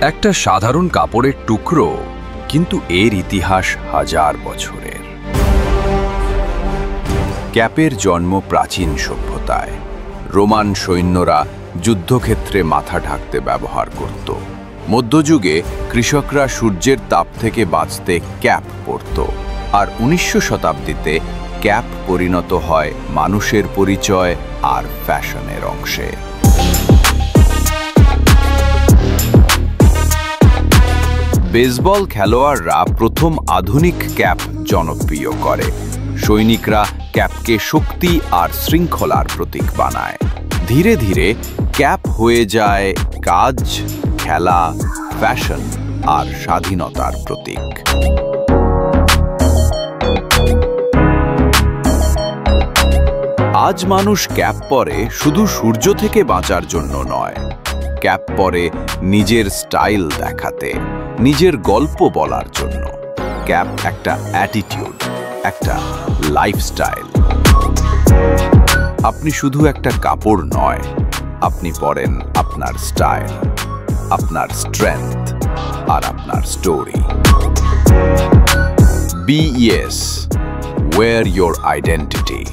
একটা সাধারণ কাপড়ের টুকরো, কিন্তু এর ইতিহাস হাজার বছরের। ক্যাপের জন্ম প্রাচীন সভ্যতায়। রোমান সৈন্যরা যুদ্ধক্ষেত্রে মাথা ঢাকতে ব্যবহার করত। মধ্যযুগে কৃষকরা সূর্যের তাপ থেকে বাঁচতে ক্যাপ পরত। আর ১৯০০ শতাব্দীতে ক্যাপ পরিণত হয় মানুষের পরিচয় আর ফ্যাশনের অংশে। বেসবল খেলোয়াড়রা প্রথম আধুনিক ক্যাপ জনপ্রিয় করে। সৈনিকরা ক্যাপকে শক্তি আর শৃঙ্খলার প্রতীক বানায়। ধীরে ধীরে ক্যাপ হয়ে যায় কাজ, খেলা, ফ্যাশন আর স্বাধীনতার প্রতীক। আজ মানুষ ক্যাপ পরে শুধু সূর্য থেকে বাঁচার জন্য নয়, ক্যাপ পরে নিজের স্টাইল দেখাতে, নিজের গল্প বলার জন্য। ক্যাপ একটা অ্যাটিটিউড, একটা লাইফস্টাইল। আপনি শুধু একটা কাপড় নয়, আপনি পরেন আপনার স্টাইল, আপনার স্ট্রেংথ আর আপনার story. BES, wear your identity.